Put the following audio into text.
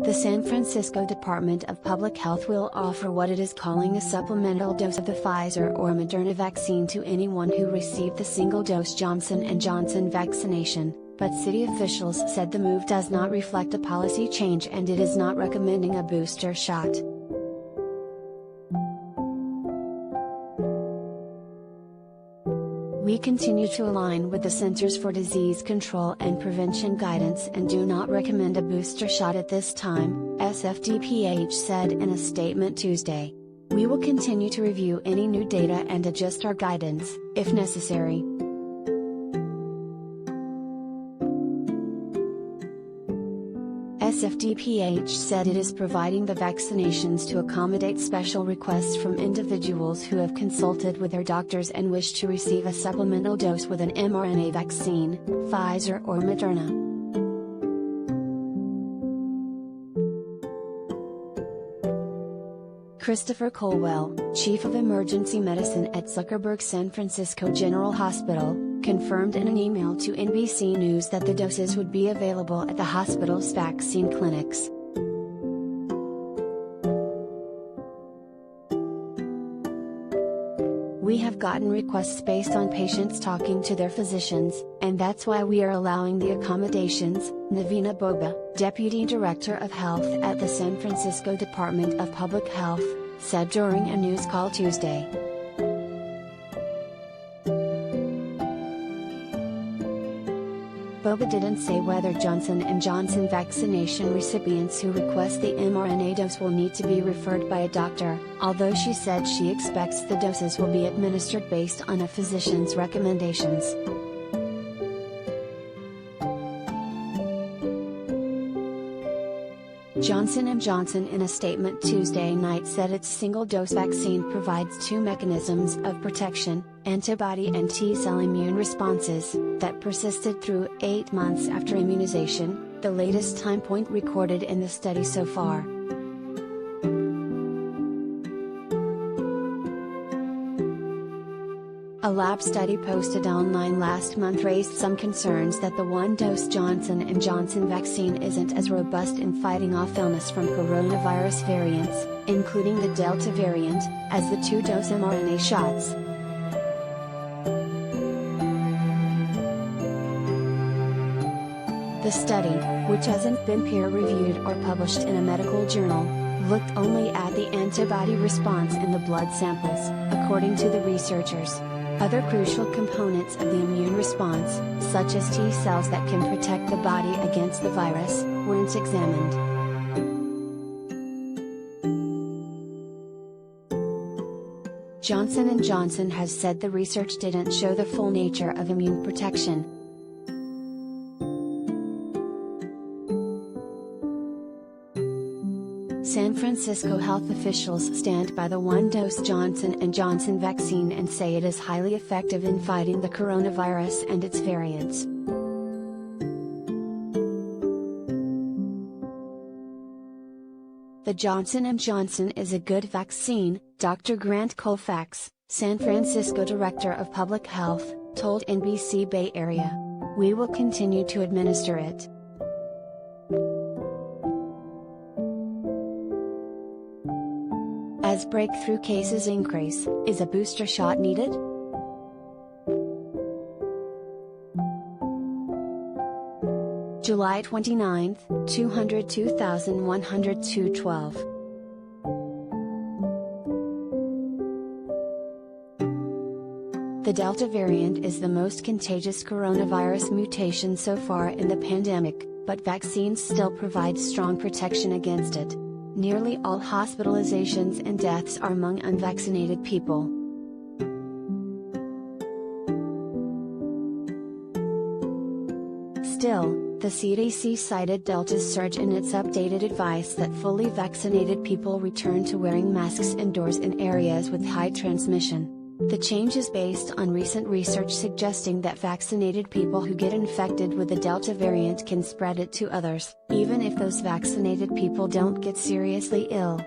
The San Francisco Department of Public Health will offer what it is calling a supplemental dose of the Pfizer or Moderna vaccine to anyone who received the single-dose Johnson & Johnson vaccination, but city officials said the move does not reflect a policy change and it is not recommending a booster shot. We continue to align with the Centers for Disease Control and Prevention guidance and do not recommend a booster shot at this time, SFDPH said in a statement Tuesday. We will continue to review any new data and adjust our guidance, if necessary. SFDPH said it is providing the vaccinations to accommodate special requests from individuals who have consulted with their doctors and wish to receive a supplemental dose with an mRNA vaccine, Pfizer or Moderna. Christopher Colwell, Chief of Emergency Medicine at Zuckerberg San Francisco General Hospital, confirmed in an email to NBC News that the doses would be available at the hospital's vaccine clinics. We have gotten requests based on patients talking to their physicians, and that's why we are allowing the accommodations, Navina Boba, Deputy Director of Health at the San Francisco Department of Public Health, said during a news call Tuesday. Boba didn't say whether Johnson & Johnson vaccination recipients who request the mRNA dose will need to be referred by a doctor, although she said she expects the doses will be administered based on a physician's recommendations. Johnson & Johnson in a statement Tuesday night said its single-dose vaccine provides two mechanisms of protection, antibody and T-cell immune responses, that persisted through 8 months after immunization, the latest time point recorded in the study so far. A lab study posted online last month raised some concerns that the one-dose Johnson & Johnson vaccine isn't as robust in fighting off illness from coronavirus variants, including the Delta variant, as the two-dose mRNA shots. The study, which hasn't been peer-reviewed or published in a medical journal, looked only at the antibody response in the blood samples, according to the researchers. Other crucial components of the immune response, such as T cells that can protect the body against the virus, weren't examined. Johnson & Johnson has said the research didn't show the full nature of immune protection. San Francisco health officials stand by the one-dose Johnson & Johnson vaccine and say it is highly effective in fighting the coronavirus and its variants. The Johnson & Johnson is a good vaccine, Dr. Grant Colfax, San Francisco Director of Public Health, told NBC Bay Area. We will continue to administer it. As breakthrough cases increase, is a booster shot needed? July 29, 202,102-12. The Delta variant is the most contagious coronavirus mutation so far in the pandemic, but vaccines still provide strong protection against it. Nearly all hospitalizations and deaths are among unvaccinated people. Still, the CDC cited Delta's surge in its updated advice that fully vaccinated people return to wearing masks indoors in areas with high transmission. The change is based on recent research suggesting that vaccinated people who get infected with the Delta variant can spread it to others, even if those vaccinated people don't get seriously ill.